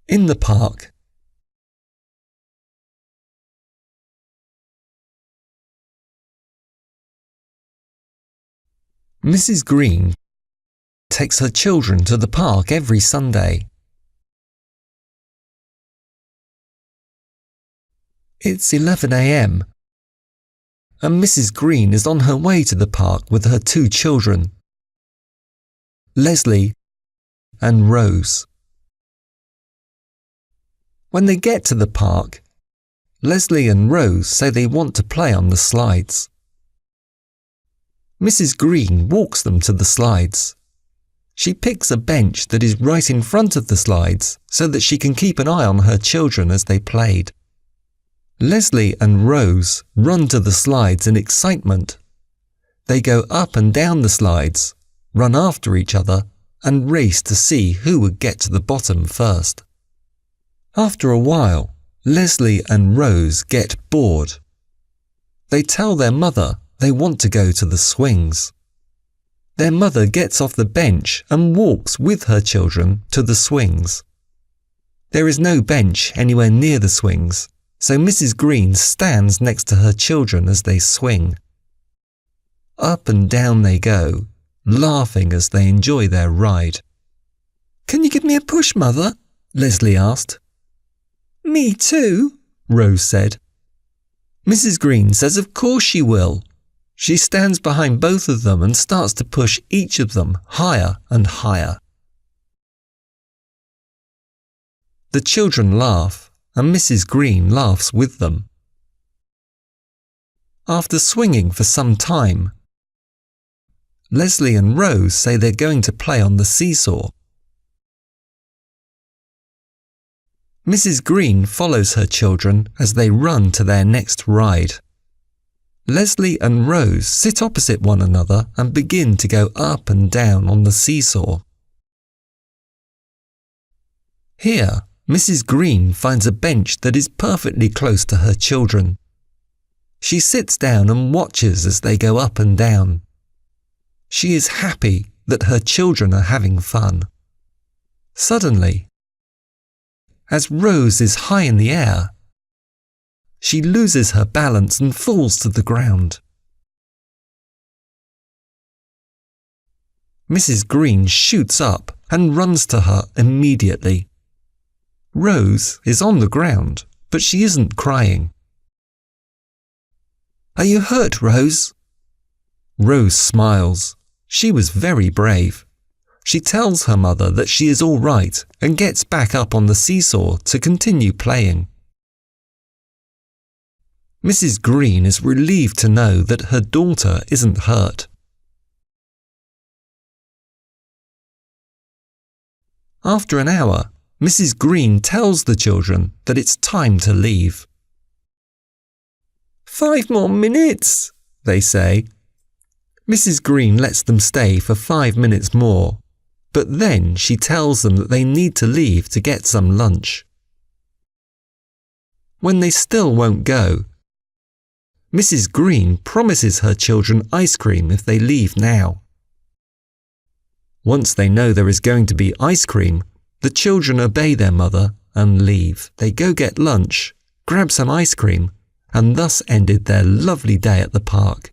In the park, Mrs. Green takes her children to the park every Sunday. It's 11 a.m. and Mrs. Green is on her way to the park with her two children, Leslie and Rose. When they get to the park, Leslie and Rose say they want to play on the slides. Mrs. Green walks them to the slides. She picks a bench that is right in front of the slides so that she can keep an eye on her children as they played. Leslie and Rose run to the slides in excitement. They go up and down the slides, run after each other, and race to see who would get to the bottom first. After a while, Leslie and Rose get bored. They tell their mother they want to go to the swings. Their mother gets off the bench and walks with her children to the swings. There is no bench anywhere near the swings, so Mrs. Green stands next to her children as they swing. Up and down they go, laughing as they enjoy their ride. "Can you give me a push, Mother?" Leslie asked. "Me too," Rose said. Mrs. Green says of course she will. She stands behind both of them and starts to push each of them higher and higher. The children laugh, and Mrs. Green laughs with them. After swinging for some time, Leslie and Rose say they're going to play on the seesaw. Mrs. Green follows her children as they run to their next ride. Leslie and Rose sit opposite one another and begin to go up and down on the seesaw. Here, Mrs. Green finds a bench that is perfectly close to her children. She sits down and watches as they go up and down. She is happy that her children are having fun. Suddenly, as Rose is high in the air, she loses her balance and falls to the ground. Mrs. Green shoots up and runs to her immediately. Rose is on the ground, but she isn't crying. "Are you hurt, Rose?" Rose smiles. She was very brave. She tells her mother that she is all right and gets back up on the seesaw to continue playing. Mrs. Green is relieved to know that her daughter isn't hurt. After an hour, Mrs. Green tells the children that it's time to leave. "5 more minutes," they say. Mrs. Green lets them stay for 5 minutes more, but then she tells them that they need to leave to get some lunch. When they still won't go, Mrs. Green promises her children ice cream if they leave now. Once they know there is going to be ice cream, the children obey their mother and leave. They go get lunch, grab some ice cream, and thus ended their lovely day at the park.